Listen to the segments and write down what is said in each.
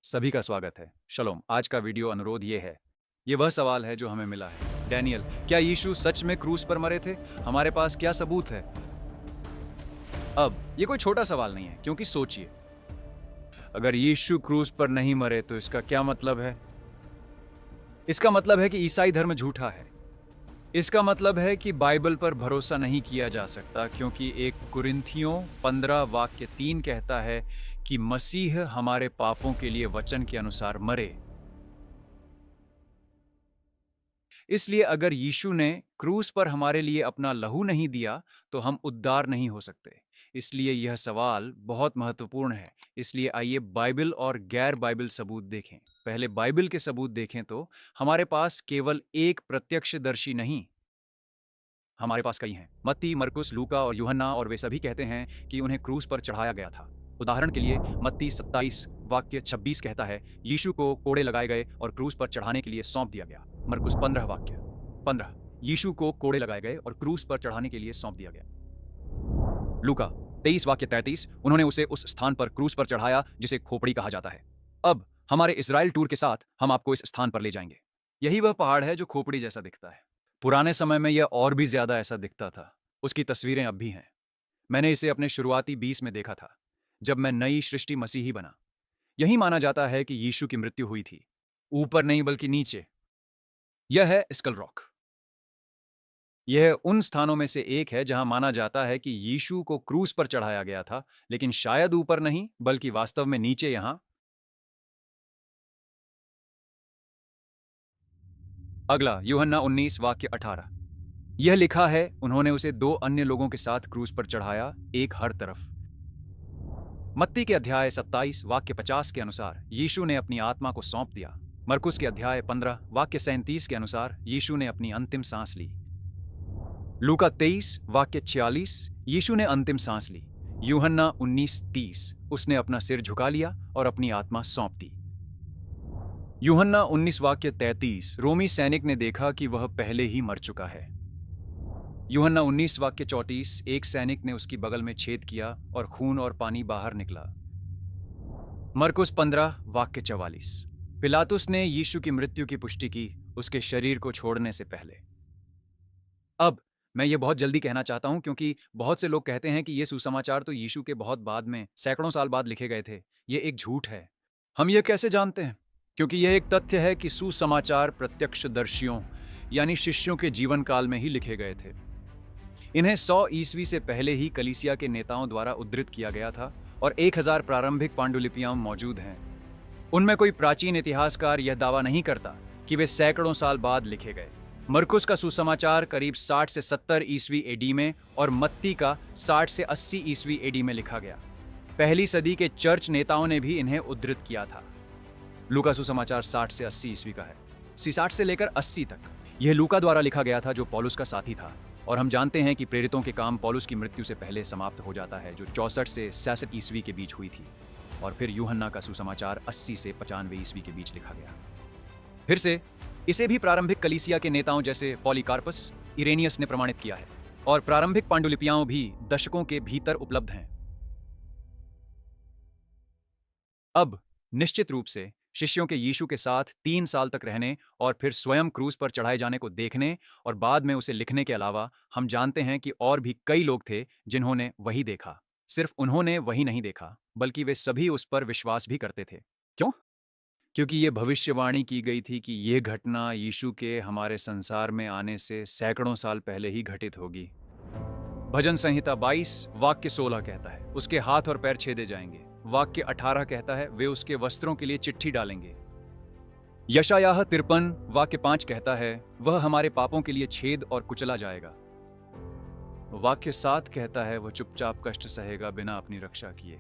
सभी का स्वागत है। शलोम, आज का वीडियो अनुरोध ये है। ये वह सवाल है जो हमें मिला है। डैनियल, क्या यीशु सच में क्रूस पर मरे थे? हमारे पास क्या सबूत है? अब ये कोई छोटा सवाल नहीं है, क्योंकि सोचिए, अगर यीशु क्रूस पर नहीं मरे तो इसका क्या मतलब है? इसका मतलब है कि ईसाई धर्म झूठा है। इसका मतलब है कि बाइबल पर भरोसा नहीं किया जा सकता, क्योंकि 1 कुरिन्थियों 15 वाक्य 3 कहता है कि मसीह हमारे पापों के लिए वचन के अनुसार मरे। इसलिए अगर यीशु ने क्रूस पर हमारे लिए अपना लहू नहीं दिया, तो हम उद्धार नहीं हो सकते। इसलिए यह सवाल बहुत महत्वपूर्ण है। इसलिए आइए बाइबल और गैर बाइबल सबूत देखें। पहले बाइबल के सबूत देखें तो हमारे पास केवल एक प्रत्यक्षदर्शी नहीं, हमारे पास कई हैं। मत्ती, मरकुस, लूका और यूहन्ना, और वे सभी कहते हैं कि उन्हें क्रूस पर चढ़ाया गया था। उदाहरण के लिए मत्ती 27 वाक्य 26 कहता है, यीशु को कोड़े लगाए गए और क्रूस पर चढ़ाने के लिए सौंप दिया गया। मरकुस 15 वाक्य 15, यीशु को कोड़े लगाए गए और क्रूस पर चढ़ाने के लिए सौंप दिया गया। लूका 23 वाक्य 33, उन्होंने उसे उस स्थान पर क्रूस पर चढ़ाया जिसे खोपड़ी कहा जाता है। अब हमारे इजराइल टूर के साथ हम आपको इस स्थान पर ले जाएंगे। यही वह पहाड़ है जो खोपड़ी जैसा दिखता है। पुराने समय में यह और भी ज्यादा ऐसा दिखता था। उसकी तस्वीरें अब भी हैं। मैंने इसे अपने शुरुआती 20 में देखा था, जब मैं नई सृष्टि मसीही बना। यही माना जाता है कि यीशु की मृत्यु हुई थी, ऊपर नहीं बल्कि नीचे। यह है स्कल रॉक। यह उन स्थानों में से एक है जहां माना जाता है कि यीशु को क्रूस पर चढ़ाया गया था, लेकिन शायद ऊपर नहीं बल्कि वास्तव में नीचे। यहां अगला यूहन्ना 19 वाक्य 18, यह लिखा है, उन्होंने उसे 2 अन्य लोगों के साथ क्रूस पर चढ़ाया, एक हर तरफ। मत्ती के अध्याय 27 वाक्य 50 के अनुसार यीशु ने अपनी आत्मा को सौंप दिया। मरकुस के अध्याय 15 वाक्य 37 के अनुसार यीशु ने अपनी अंतिम सांस ली। लूका 23 वाक्य 46, यीशु ने अंतिम सांस ली। यूहन्ना 19:30, उसने अपना सिर झुका लिया और अपनी आत्मा सौंप दी। यूहन्ना 19 वाक्य 33, रोमी सैनिक ने देखा कि वह पहले ही मर चुका है। यूहन्ना 19 वाक्य 34, एक सैनिक ने उसकी बगल में छेद किया और खून और पानी बाहर निकला। मरकुस 15 वाक्य 44, पिलातुस ने यीशु की मृत्यु की पुष्टि की उसके शरीर को छोड़ने से पहले। अब मैं ये बहुत जल्दी कहना चाहता हूं, क्योंकि बहुत से लोग कहते हैं कि ये सुसमाचार तो यीशु के बहुत बाद में, सैकड़ों साल बाद लिखे गए थे। ये एक झूठ है। हम ये कैसे जानते हैं? क्योंकि यह एक तथ्य है कि सुसमाचार प्रत्यक्षदर्शियों यानी शिष्यों के जीवन काल में ही लिखे गए थे। इन्हें 100 ईस्वी से पहले ही कलीसिया के नेताओं द्वारा उद्धृत किया गया था और 1000 प्रारंभिक पांडुलिपियां मौजूद हैं। उनमें कोई प्राचीन इतिहासकार यह दावा नहीं करता कि वे सैकड़ों साल बाद लिखे गए। मरकुस का सुसमाचार करीब 60 से 70 ईस्वी एडी में और मत्ती का 60 से 80 ईस्वी एडी में लिखा गया। पहली सदी के चर्च नेताओं ने भी इन्हें उद्धृत किया था। लूका सुसमाचार 60 से 80 ईस्वी का है, 60 से लेकर 80 तक। यह लूका द्वारा लिखा गया था, जो पौलुस का साथी था, और हम जानते हैं कि प्रेरितों के काम पौलुस की मृत्यु से पहले समाप्त हो जाता है, जो 64 से 66 ईस्वी के बीच हुई थी। और फिर यूहन्ना का सुसमाचार 80 से 95 ईस्वी के बीच लिखा गया। फिर से इसे भी प्रारंभिक कलीसिया के नेताओं जैसे पॉलीकार्पस, इरेनियस ने प्रमाणित किया है, और प्रारंभिक पांडुलिपियां भी दशकों के भीतर उपलब्ध हैं। अब निश्चित रूप से शिष्यों के यीशु के साथ 3 साल तक रहने और फिर स्वयं क्रूस पर चढ़ाए जाने को देखने और बाद में उसे लिखने के अलावा, हम जानते हैं कि और भी कई लोग थे जिन्होंने वही देखा। सिर्फ उन्होंने वही नहीं देखा, बल्कि वे सभी उस पर विश्वास भी करते थे। क्यों? क्योंकि ये भविष्यवाणी की गई थी कि ये घटना यीशु के हमारे संसार में आने से सैकड़ों साल पहले ही घटित होगी। भजन संहिता 22 वाक्य 16 कहता है, उसके हाथ और पैर छेदे जाएंगे। वाक्य 18 कहता है, वे उसके वस्त्रों के लिए चिट्ठी डालेंगे। यशायाह 53 वाक्य 5 कहता है, वह हमारे पापों के लिए छेद और कुचला जाएगा। वाक्य 7 कहता है, वह चुपचाप कष्ट सहेगा बिना अपनी रक्षा किए।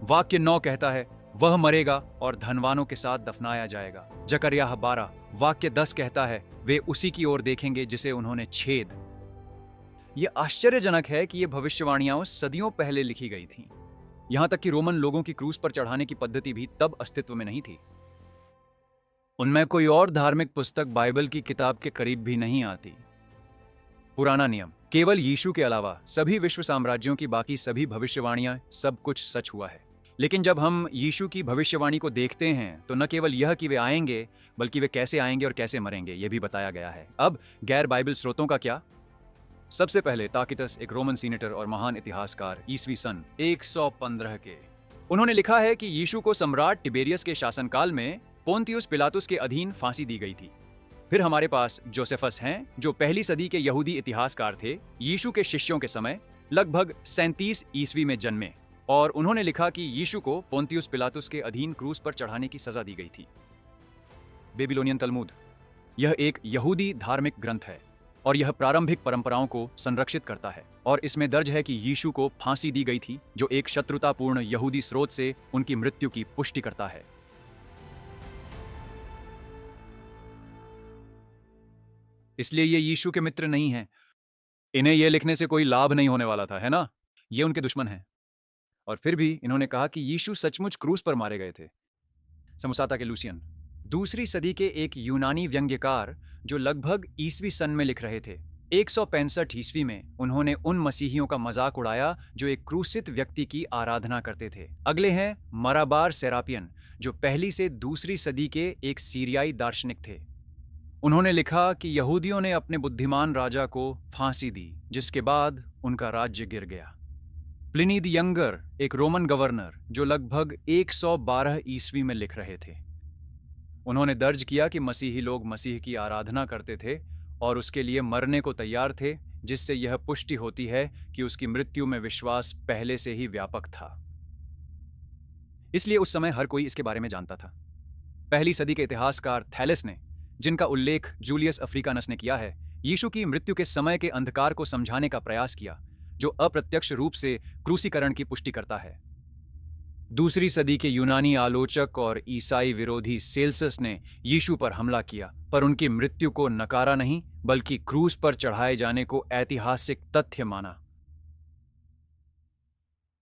वाक्य 9 कहता है, वह मरेगा और धनवानों के साथ दफनाया जाएगा। जकरयाह 12 वाक्य 10 कहता है, वे उसी की ओर देखेंगे जिसे उन्होंने छेद। यह आश्चर्यजनक है कि ये भविष्यवाणियां सदियों पहले लिखी गई थीं। यहां तक कि रोमन लोगों की क्रूस पर चढ़ाने की पद्धति भी तब अस्तित्व में नहीं थी। उनमें कोई और धार्मिक पुस्तक बाइबल की किताब के करीब भी नहीं आती। पुराना नियम, केवल यीशु के अलावा सभी विश्व साम्राज्यों की बाकी सभी भविष्यवाणियां, सब कुछ सच हुआ है। लेकिन जब हम यीशु की भविष्यवाणी को देखते हैं तो न केवल यह कि वे आएंगे, बल्कि वे कैसे आएंगे और कैसे मरेंगे यह भी बताया गया है। अब गैर बाइबल स्रोतों का क्या? सबसे पहले ताकिटस, एक रोमन सीनेटर और महान इतिहासकार, ईस्वी सन 115 के, उन्होंने लिखा है कि यीशु को सम्राट टिबेरियस के शासनकाल में पोंतियुस पिलातुस के अधीन फांसी दी गई थी। फिर हमारे पास जोसेफस हैं, जो पहली सदी के यहूदी इतिहासकार थे, यीशु के शिष्यों के समय लगभग 37 ईस्वी में जन्मे, और उन्होंने लिखा कि यीशु को पोंतियुस पिलातुस के अधीन क्रूस पर चढ़ाने की सजा दी गई थी। बेबीलोनियन तलमुद, यह एक यहूदी धार्मिक ग्रंथ है और यह प्रारंभिक परंपराओं को संरक्षित करता है, और इसमें दर्ज है कि यीशु को फांसी दी गई थी, जो एक शत्रुतापूर्ण यहूदी स्रोत से उनकी मृत्यु की पुष्टि करता है। इसलिए ये यीशु के मित्र नहीं हैं। इन्हें यह लिखने से कोई लाभ नहीं होने वाला था, है ना? ये उनके दुश्मन हैं। और फिर भी इन्होंने कहा कि यीशु सचमुच क्रूस पर मारे गए थे। समोसाता के लूसियन, दूसरी सदी के एक यूनानी व्यंग्यकार, जो लगभग ईस्वी सन में लिख रहे थे। 165 ईस्वी में उन्होंने उन मसीहियों का मजाक उड़ाया जो एक क्रूसित व्यक्ति की आराधना करते थे। अगले हैं मराबार सेरापियन, जो पहली से दूसरी सदी के एक सीरियाई दार्शनिक थे। उन्होंने लिखा कि यहूदियों ने अपने बुद्धिमान राजा को फांसी दी, जिसके बाद उनका राज्य गिर गया। प्लिनी द यंगर, एक रोमन गवर्नर, जो लगभग 112 ईस्वी में लिख रहे थे, उन्होंने दर्ज किया कि मसीही लोग मसीह की आराधना करते थे और उसके लिए मरने को तैयार थे, जिससे यह पुष्टि होती है कि उसकी मृत्यु में विश्वास पहले से ही व्यापक था। इसलिए उस समय हर कोई इसके बारे में जानता था। पहली सदी के इतिहासकार थैलेस ने, जिनका उल्लेख जूलियस अफ्रीकानस ने किया है, यीशु की मृत्यु के समय के अंधकार को समझाने का प्रयास किया, जो अप्रत्यक्ष रूप से क्रूसीकरण की पुष्टि करता है। दूसरी सदी के यूनानी आलोचक और ईसाई विरोधी सेल्सस ने यीशु पर हमला किया, पर उनकी मृत्यु को नकारा नहीं, बल्कि क्रूस पर चढ़ाए जाने को ऐतिहासिक तथ्य माना।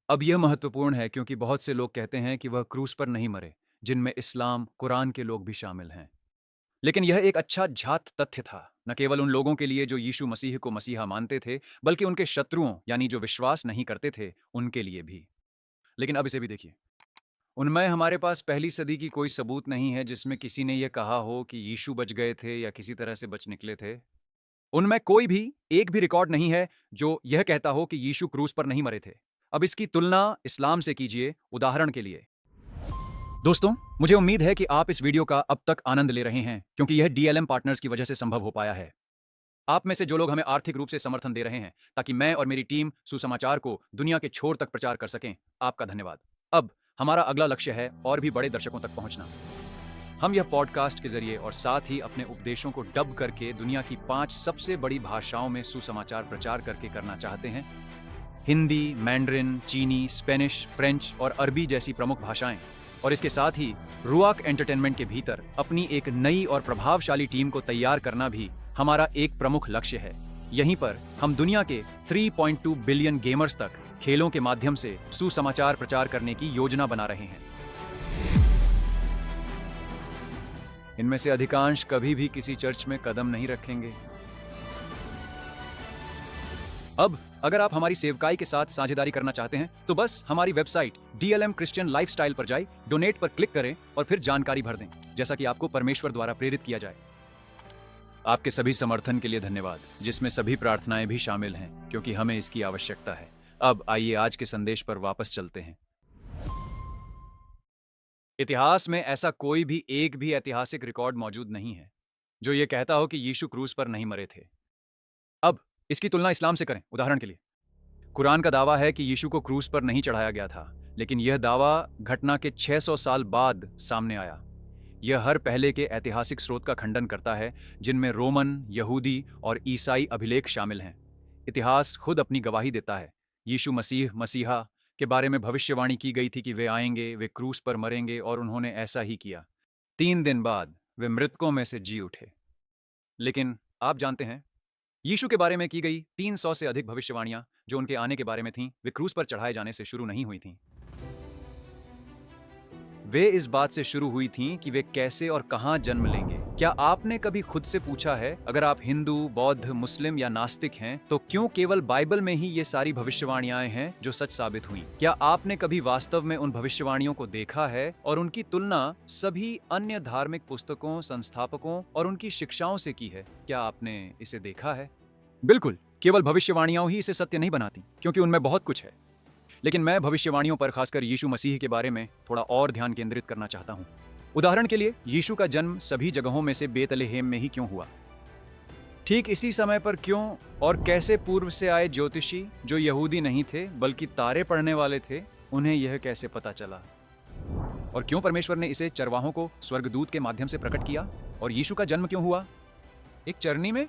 अब यह महत्वपूर्ण है क्योंकि बहुत से लोग कहते हैं कि वह क्रूस पर नहीं मरे, जिनमें इस्लाम, कुरान के लोग भी शामिल हैं। लेकिन यह एक अच्छा झात तथ्य था, न केवल उन लोगों के लिए जो यीशु मसीह को मसीहा मानते थे, बल्कि उनके शत्रुओं, यानी जो विश्वास नहीं करते थे, उनके लिए भी। लेकिन अब इसे भी देखिए, उनमें हमारे पास पहली सदी की कोई सबूत नहीं है जिसमें किसी ने यह कहा हो कि यीशु बच गए थे या किसी तरह से बच निकले थे। उनमें कोई भी एक भी रिकॉर्ड नहीं है जो यह कहता हो कि यीशु क्रूस पर नहीं मरे थे। अब इसकी तुलना इस्लाम से कीजिए। उदाहरण के लिए, दोस्तों, मुझे उम्मीद है कि आप इस वीडियो का अब तक आनंद ले रहे हैं, क्योंकि यह डीएलएम पार्टनर्स की वजह से संभव हो पाया है। आप में से जो लोग हमें आर्थिक रूप से समर्थन दे रहे हैं ताकि मैं और मेरी टीम सुसमाचार को दुनिया के छोर तक प्रचार कर सकें, आपका धन्यवाद। अब हमारा अगला लक्ष्य है और भी बड़े दर्शकों तक पहुंचना। हम यह पॉडकास्ट के जरिए और साथ ही अपने उपदेशों को डब करके दुनिया की 5 सबसे बड़ी भाषाओं में सुसमाचार प्रचार करके करना चाहते हैं। हिंदी, मैंड्रिन, चीनी, स्पेनिश, फ्रेंच और अरबी जैसी प्रमुख भाषाएं, और इसके साथ ही रुआक एंटरटेनमेंट के भीतर अपनी एक नई और प्रभावशाली टीम को तैयार करना भी हमारा एक प्रमुख लक्ष्य है। यहीं पर हम दुनिया के 3.2 बिलियन गेमर्स तक खेलों के माध्यम से सुसमाचार प्रचार करने की योजना बना रहे हैं। इनमें से अधिकांश कभी भी किसी चर्च में कदम नहीं रखेंगे। अब अगर आप हमारी सेवकाई के साथ साझेदारी करना चाहते हैं तो बस हमारी वेबसाइट DLM क्रिश्चियन लाइफस्टाइल पर जाए, डोनेट पर क्लिक करें और फिर जानकारी भर दें, जैसा कि आपको परमेश्वर द्वारा प्रेरित किया जाए। आपके सभी समर्थन के लिए धन्यवाद, जिसमें सभी प्रार्थनाएं भी शामिल हैं, क्योंकि हमें इसकी आवश्यकता है। अब आइए आज के संदेश पर वापस चलते हैं। इतिहास में ऐसा कोई भी एक भी ऐतिहासिक रिकॉर्ड मौजूद नहीं है जो यह कहता हो कि यीशु क्रूस पर नहीं मरे थे। अब इसकी तुलना इस्लाम से करें। उदाहरण के लिए, कुरान का दावा है कि यीशु को क्रूस पर नहीं चढ़ाया गया था, लेकिन यह दावा घटना के 600 साल बाद सामने आया। यह हर पहले के ऐतिहासिक स्रोत का खंडन करता है, जिनमें रोमन, यहूदी और ईसाई अभिलेख शामिल हैं। इतिहास खुद अपनी गवाही देता है। यीशु मसीहा के बारे में भविष्यवाणी की गई थी कि वे आएंगे, वे क्रूस पर मरेंगे, और उन्होंने ऐसा ही किया। 3 दिन बाद वे मृतकों में से जी उठे। लेकिन आप जानते हैं, यीशु के बारे में की गई 300 से अधिक भविष्यवाणियां जो उनके आने के बारे में थीं, वे क्रूस पर चढ़ाए जाने से शुरू नहीं हुई थीं। वे इस बात से शुरू हुई थीं कि वे कैसे और कहां जन्म लेंगे, क्या आपने कभी खुद से पूछा है, अगर आप हिंदू, बौद्ध, मुस्लिम या नास्तिक हैं, तो क्यों केवल बाइबल में ही ये सारी भविष्यवाणियां हैं जो सच साबित हुई? क्या आपने कभी वास्तव में उन भविष्यवाणियों को देखा है और उनकी तुलना सभी अन्य धार्मिक पुस्तकों, संस्थापकों और उनकी शिक्षाओं से की है? क्या आपने इसे देखा है? बिल्कुल, केवल भविष्यवाणियां ही इसे सत्य नहीं बनाती, क्योंकि उनमें बहुत कुछ है। लेकिन मैं भविष्यवाणियों पर, खासकर यीशु मसीह के बारे में थोड़ा और ध्यान केंद्रित करना चाहता हूँ। उदाहरण के लिए, यीशु का जन्म सभी जगहों में से बेतलेहेम में ही क्यों हुआ? ठीक इसी समय पर क्यों? और कैसे पूर्व से आए ज्योतिषी, जो यहूदी नहीं थे बल्कि तारे पढ़ने वाले थे, उन्हें यह कैसे पता चला? और क्यों परमेश्वर ने इसे चरवाहों को स्वर्गदूत के माध्यम से प्रकट किया? और यीशु का जन्म क्यों हुआ? एक चरनी में?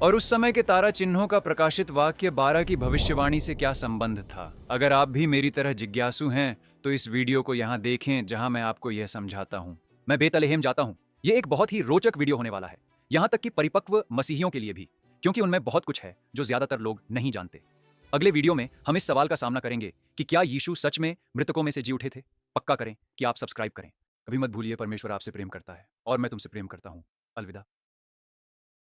और उस समय के तारा चिन्हों का प्रकाशित वाक्य 12 की भविष्यवाणी से क्या संबंध था? अगर आप भी मेरी तरह जिज्ञासु हैं, तो इस वीडियो को यहाँ देखें जहाँ मैं आपको यह समझाता हूँ। मैं बेतलेहेम जाता हूँ। ये एक बहुत ही रोचक वीडियो होने वाला है, यहाँ तक कि परिपक्व मसीहियों के लिए भी, क्योंकि उनमें बहुत कुछ है जो ज्यादातर लोग नहीं जानते। अगले वीडियो में हम इस सवाल का सामना करेंगे कि क्या यीशु सच में मृतकों में से जी उठे थे? पक्का करें कि आप सब्सक्राइब करें। कभी मत भूलिए, परमेश्वर आपसे प्रेम करता है और मैं तुमसे प्रेम करता हूँ। अलविदा।